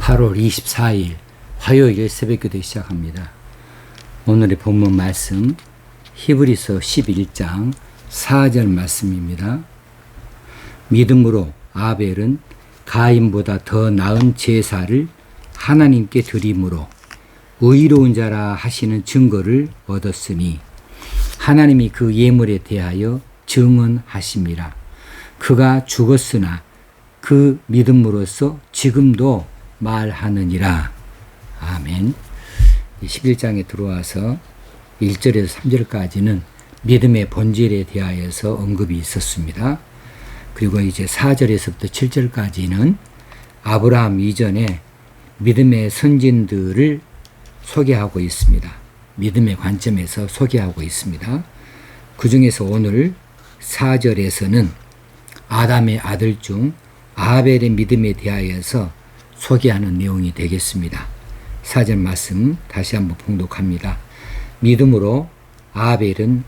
8월 24일 화요일 새벽기도 시작합니다. 오늘의 본문 말씀 히브리서 11장 4절 말씀입니다. 믿음으로 아벨은 가인보다 더 나은 제사를 하나님께 드림으로 의로운 자라 하시는 증거를 얻었으니 하나님이 그 예물에 대하여 증언하심이라. 그가 죽었으나 그 믿음으로써 지금도 말하느니라. 아멘. 11장에 들어와서 1절에서 3절까지는 믿음의 본질에 대하여서 언급이 있었습니다. 그리고 이제 4절에서부터 7절까지는 아브라함 이전에 믿음의 선진들을 소개하고 있습니다. 믿음의 관점에서 소개하고 있습니다. 그 중에서 오늘 4절에서는 아담의 아들 중 아벨의 믿음에 대하여서 소개하는 내용이 되겠습니다. 4절 말씀 다시 한번 봉독합니다. 믿음으로 아벨은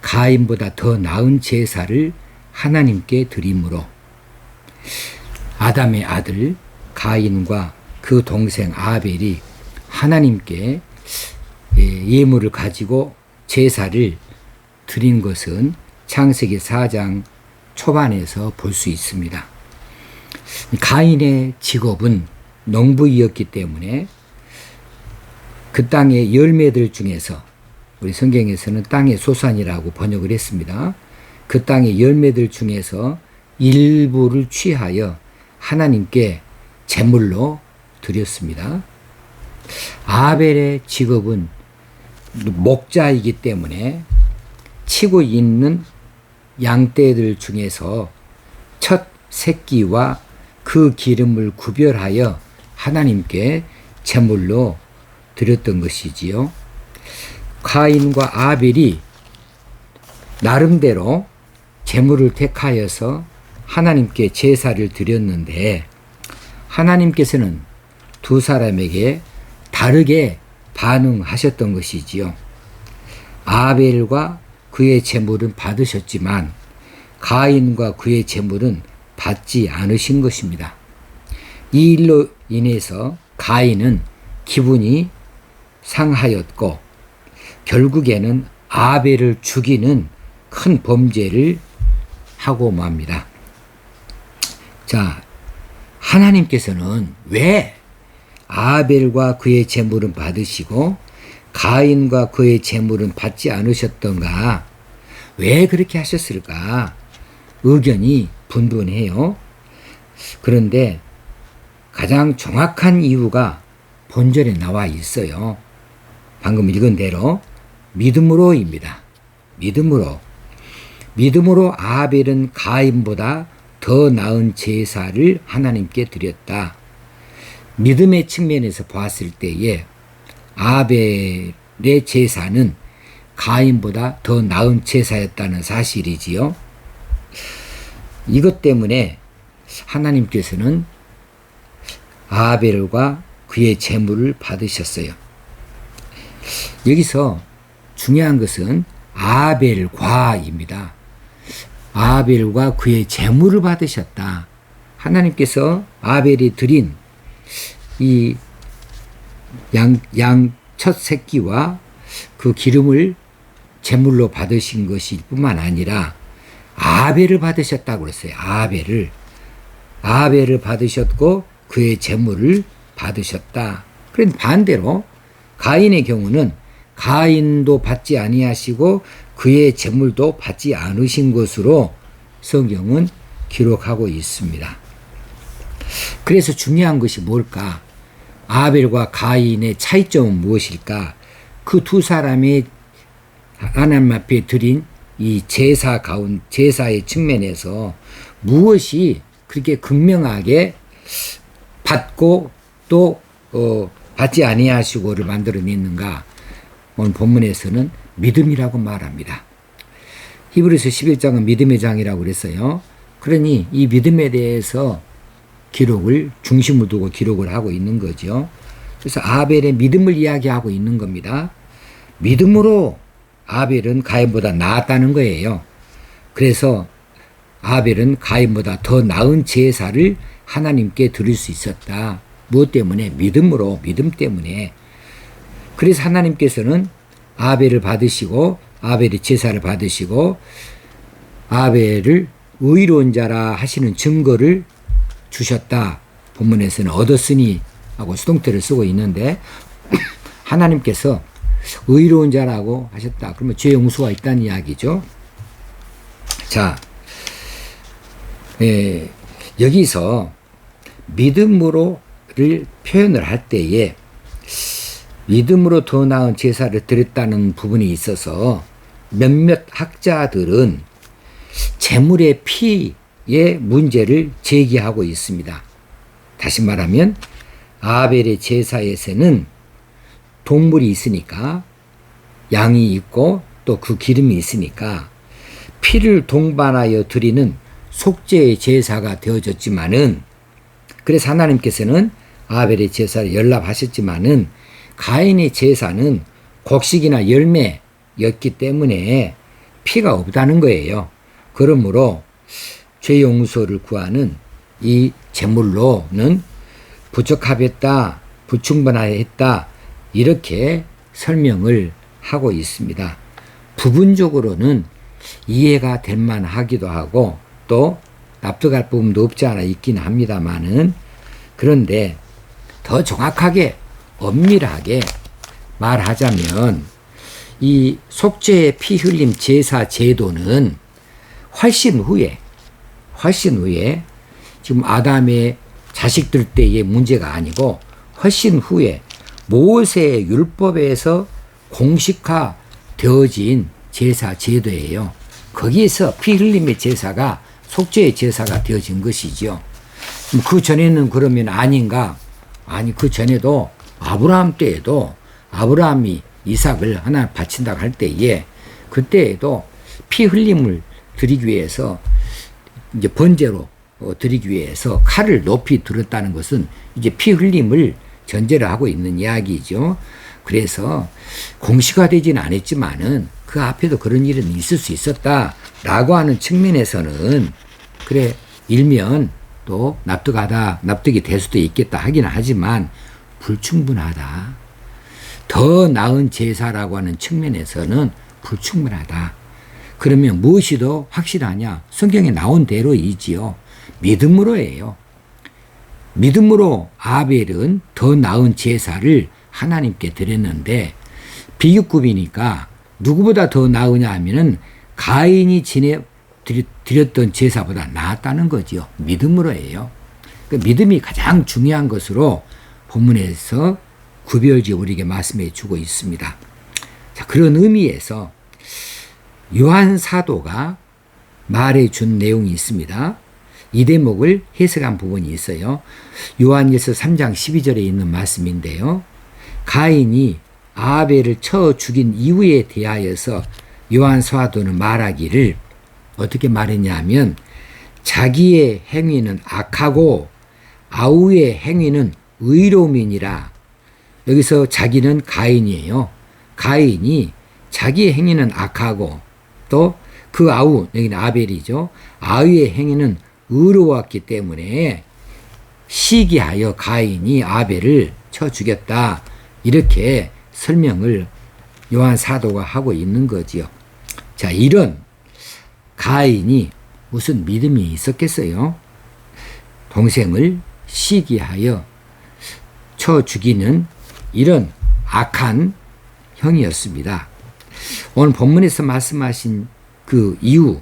가인보다 더 나은 제사를 하나님께 드림으로 아담의 아들 가인과 그 동생 아벨이 하나님께 예물을 가지고 제사를 드린 것은 창세기 4장 초반에서 볼 수 있습니다. 가인의 직업은 농부이었기 때문에 그 땅의 열매들 중에서 우리 성경에서는 땅의 소산이라고 번역을 했습니다. 그 땅의 열매들 중에서 일부를 취하여 하나님께 제물로 드렸습니다. 아벨의 직업은 목자이기 때문에 치고 있는 양떼들 중에서 첫 새끼와 그 기름을 구별하여 하나님께 제물로 드렸던 것이지요. 가인과 아벨이 나름대로 제물을 택하여서 하나님께 제사를 드렸는데 하나님께서는 두 사람에게 다르게 반응하셨던 것이지요. 아벨과 그의 제물은 받으셨지만 가인과 그의 제물은 받지 않으신 것입니다. 이 일로 인해서 가인은 기분이 상하였고 결국에는 아벨을 죽이는 큰 범죄를 하고 맙니다. 자, 하나님께서는 왜 아벨과 그의 제물은 받으시고 가인과 그의 제물은 받지 않으셨던가? 왜 그렇게 하셨을까? 의견이 분분해요. 그런데 가장 정확한 이유가 본절에 나와 있어요. 방금 읽은 대로 믿음으로입니다. 믿음으로 아벨은 가인보다 더 나은 제사를 하나님께 드렸다. 믿음의 측면에서 보았을 때에 아벨의 제사는 가인보다 더 나은 제사였다는 사실이지요. 이것 때문에 하나님께서는 아벨과 그의 제물을 받으셨어요. 여기서 중요한 것은 아벨과입니다. 아벨과 그의 제물을 받으셨다. 하나님께서 아벨이 드린 이 양 첫 새끼와 그 기름을 제물로 받으신 것일 뿐만 아니라 아벨을 받으셨다고 그랬어요. 아벨을 받으셨고 그의 제물을 받으셨다. 그런데 반대로 가인의 경우는 가인도 받지 아니하시고 그의 제물도 받지 않으신 것으로 성경은 기록하고 있습니다. 그래서 중요한 것이 뭘까? 아벨과 가인의 차이점은 무엇일까? 그 두 사람이 하나님 앞에 드린 이 제사의 측면에서 무엇이 그렇게 극명하게 받고 또 받지 아니하시고를 만들어냈는가? 오늘 본문에서는 믿음이라고 말합니다. 히브리서 11장은 믿음의 장이라고 그랬어요. 그러니 이 믿음에 대해서 중심을 두고 기록을 하고 있는 거죠. 그래서 아벨의 믿음을 이야기하고 있는 겁니다. 믿음으로 아벨은 가인보다 나았다는 거예요. 그래서 아벨은 가인보다 더 나은 제사를 하나님께 드릴 수 있었다. 무엇 때문에? 믿음 때문에. 그래서 하나님께서는 아벨을 받으시고 아벨의 제사를 받으시고 아벨을 의로운 자라 하시는 증거를 주셨다. 본문에서는 얻었으니 하고 수동태를 쓰고 있는데 하나님께서 의로운 자라고 하셨다. 그러면 죄 용서가 있다는 이야기죠. 자, 여기서 믿음으로를 표현을 할 때에 믿음으로 더 나은 제사를 드렸다는 부분이 있어서 몇몇 학자들은 제물의 피의 문제를 제기하고 있습니다. 다시 말하면 아벨의 제사에서는 동물이 있으니까 양이 있고 또 그 기름이 있으니까 피를 동반하여 드리는 속죄의 제사가 되어졌지만은 그래서 하나님께서는 아벨의 제사를 연락하셨지만은 가인의 제사는 곡식이나 열매였기 때문에 피가 없다는 거예요. 그러므로 죄 용서를 구하는 이 제물로는 부족하였다, 불충분하였다 이렇게 설명을 하고 있습니다. 부분적으로는 이해가 될 만하기도 하고 또 납득할 부분도 없지 않아 있긴 합니다만은 그런데 더 정확하게 엄밀하게 말하자면 이 속죄의 피 흘림 제사 제도는 훨씬 후에 지금 아담의 자식들 때의 문제가 아니고 훨씬 후에 모세의 율법에서 공식화되어진 제사 제도예요. 거기에서 피 흘림의 제사가 속죄의 제사가 되어진 것이죠. 그 전에는 그러면 아닌가? 아니, 그 전에도 아브라함 때에도 아브라함이 이삭을 하나 바친다고 할 때에 그때에도 피 흘림을 드리기 위해서 이제 번제로 드리기 위해서 칼을 높이 들었다는 것은 이제 피 흘림을 전제로 하고 있는 이야기죠. 그래서 공식화되지는 않았지만은 그 앞에도 그런 일은 있을 수 있었다라고 하는 측면에서는 그래 일면 또 납득이 될 수도 있겠다 하기는 하지만 불충분하다. 더 나은 제사라고 하는 측면에서는 불충분하다. 그러면 무엇이 더 확실하냐? 성경에 나온 대로이지요. 믿음으로예요. 믿음으로 아벨은 더 나은 제사를 하나님께 드렸는데 비교급이니까 누구보다 더 나으냐 하면은 가인이 드렸던 제사보다 나았다는 거지요. 믿음으로예요. 그 믿음이 가장 중요한 것으로 본문에서 구별지어 우리에게 말씀해 주고 있습니다. 자, 그런 의미에서 요한 사도가 말해 준 내용이 있습니다. 이 대목을 해석한 부분이 있어요. 요한일서 3장 12절에 있는 말씀인데요. 가인이 아벨을 쳐 죽인 이유에 대하여서 요한 사도는 말하기를 어떻게 말했냐면 자기의 행위는 악하고 아우의 행위는 의로움이니라. 여기서 자기는 가인이에요. 가인이 자기의 행위는 악하고 또 그 아우, 여기는 아벨이죠. 아우의 행위는 의로웠기 때문에 시기하여 가인이 아벨을 쳐 죽였다. 이렇게 설명을 요한 사도가 하고 있는 거지요. 자, 이런 가인이 무슨 믿음이 있었겠어요? 동생을 시기하여 쳐 죽이는 이런 악한 형이었습니다. 오늘 본문에서 말씀하신 그 이유,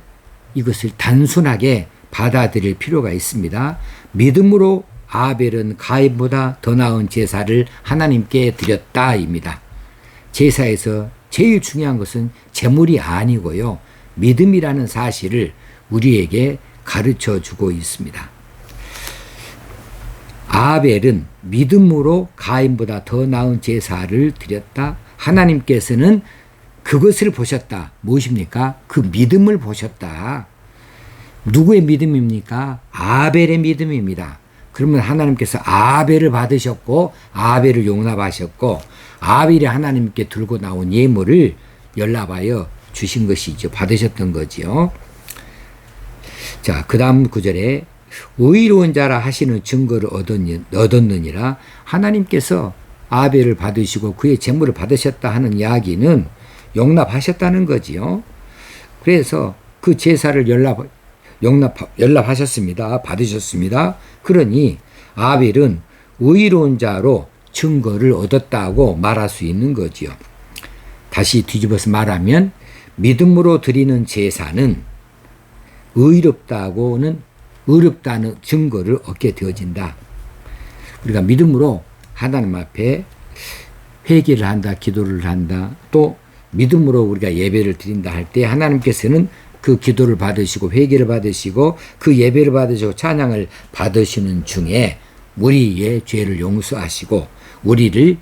이것을 단순하게 받아들일 필요가 있습니다. 믿음으로 아벨은 가인보다 더 나은 제사를 하나님께 드렸다입니다. 제사에서 제일 중요한 것은 제물이 아니고요. 믿음이라는 사실을 우리에게 가르쳐 주고 있습니다. 아벨은 믿음으로 가인보다 더 나은 제사를 드렸다. 하나님께서는 그것을 보셨다. 무엇입니까? 그 믿음을 보셨다. 누구의 믿음입니까? 아벨의 믿음입니다. 그러면 하나님께서 아벨을 받으셨고 아벨을 용납하셨고 아벨이 하나님께 들고 나온 예물을 연락하여 주신 것이죠. 받으셨던 거지요. 자, 그 다음 구절에 의로운 자라 하시는 증거를 얻었느니라. 하나님께서 아벨을 받으시고 그의 제물을 받으셨다 하는 이야기는 용납하셨다는 거지요. 그래서 그 제사를 연락하셨습니다. 받으셨습니다. 그러니 아벨은 의로운 자로 증거를 얻었다고 말할 수 있는 거지요. 다시 뒤집어서 말하면 믿음으로 드리는 제사는 의롭다는 증거를 얻게 되어진다. 우리가 믿음으로 하나님 앞에 회개를 한다, 기도를 한다, 또 믿음으로 우리가 예배를 드린다 할 때 하나님께서는 그 기도를 받으시고 회개를 받으시고 그 예배를 받으시고 찬양을 받으시는 중에 우리의 죄를 용서하시고 우리를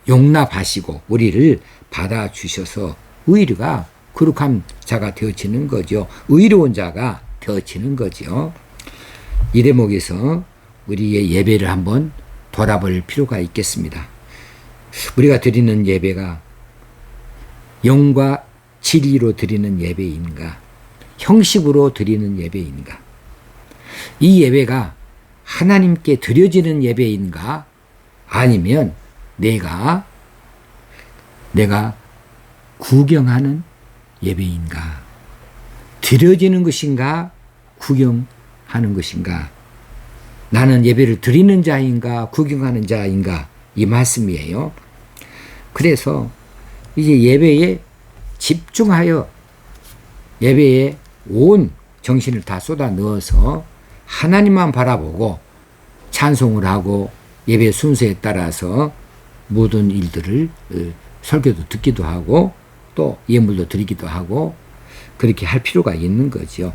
용납하시고 우리를 받아주셔서 의리가 거룩한 자가 되어지는 거죠. 의로운 자가 되어지는 거죠. 이 대목에서 우리의 예배를 한번 돌아볼 필요가 있겠습니다. 우리가 드리는 예배가 영과 진리로 드리는 예배인가, 형식으로 드리는 예배인가, 이 예배가 하나님께 드려지는 예배인가, 아니면 내가 구경하는 예배인가, 드려지는 것인가, 구경하는 것인가, 나는 예배를 드리는 자인가, 구경하는 자인가, 이 말씀이에요. 그래서 이제 예배에 집중하여 예배에 온 정신을 다 쏟아 넣어서 하나님만 바라보고 찬송을 하고 예배 순서에 따라서 모든 일들을 설교도 듣기도 하고 또 예물도 드리기도 하고 그렇게 할 필요가 있는 거죠.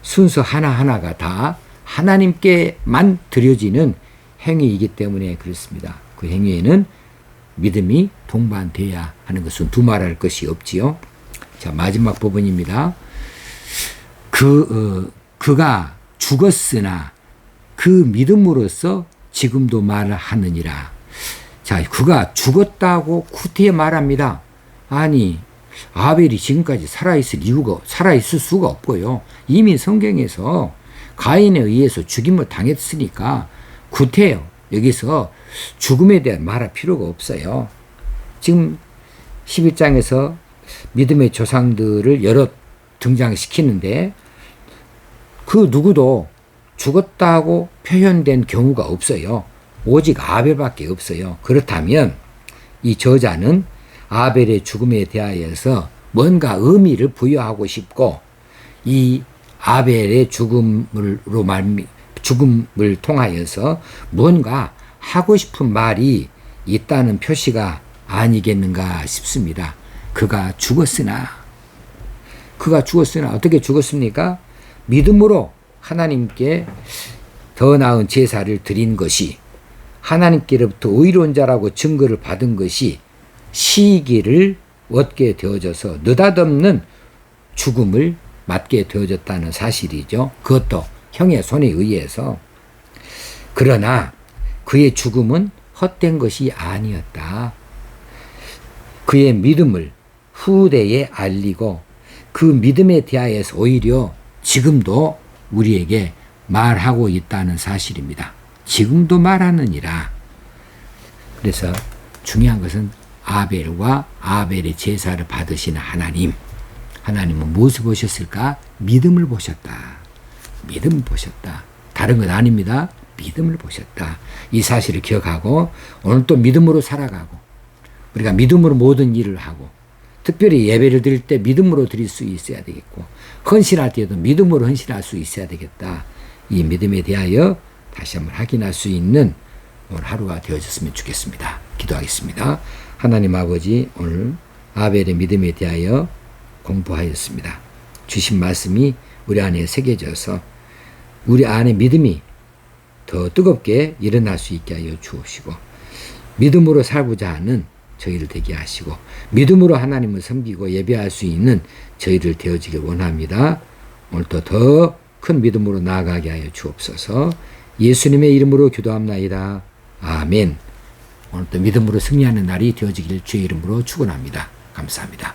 순서 하나하나가 다 하나님께만 드려지는 행위이기 때문에 그렇습니다. 그 행위에는 믿음이 동반돼야 하는 것은 두말할 것이 없지요. 자, 마지막 부분입니다. 그가 죽었으나 그 믿음으로써 지금도 말을 하느니라. 자, 그가 죽었다고 구태여 말합니다. 아니, 아벨이 지금까지 살아있을 수가 없고요. 이미 성경에서 가인에 의해서 죽임을 당했으니까 구태여, 여기서 죽음에 대한 말할 필요가 없어요. 지금 11장에서 믿음의 조상들을 여러 등장시키는데 그 누구도 죽었다고 표현된 경우가 없어요. 오직 아벨밖에 없어요. 그렇다면 이 저자는 아벨의 죽음에 대하여서 뭔가 의미를 부여하고 싶고 이 아벨의 죽음을 통하여서 뭔가 하고 싶은 말이 있다는 표시가 아니겠는가 싶습니다. 그가 죽었으나 어떻게 죽었습니까? 믿음으로 하나님께 더 나은 제사를 드린 것이, 하나님께로부터 의로운 자라고 증거를 받은 것이 시기를 얻게 되어져서 느닷없는 죽음을 맞게 되어졌다는 사실이죠. 그것도 형의 손에 의해서. 그러나 그의 죽음은 헛된 것이 아니었다. 그의 믿음을 후대에 알리고 그 믿음에 대하여서 오히려 지금도 우리에게 말하고 있다는 사실입니다. 지금도 말하느니라. 그래서 중요한 것은 아벨과 아벨의 제사를 받으시는 하나님. 하나님은 무엇을 보셨을까? 믿음을 보셨다. 믿음을 보셨다. 다른 건 아닙니다. 믿음을 보셨다. 이 사실을 기억하고 오늘 또 믿음으로 살아가고 우리가 믿음으로 모든 일을 하고 특별히 예배를 드릴 때 믿음으로 드릴 수 있어야 되겠고 헌신할 때도 믿음으로 헌신할 수 있어야 되겠다. 이 믿음에 대하여 다시 한번 확인할 수 있는 오늘 하루가 되어졌으면 좋겠습니다. 기도하겠습니다. 하나님 아버지, 오늘 아벨의 믿음에 대하여 공부하였습니다. 주신 말씀이 우리 안에 새겨져서 우리 안에 믿음이 더 뜨겁게 일어날 수 있게 하여 주옵시고 믿음으로 살고자 하는 저희를 되게 하시고 믿음으로 하나님을 섬기고 예배할 수 있는 저희를 되어지길 원합니다. 오늘도 더 큰 믿음으로 나아가게 하여 주옵소서. 예수님의 이름으로 기도합나이다. 아멘. 오늘도 믿음으로 승리하는 날이 되어지길 주의 이름으로 축원합니다. 감사합니다.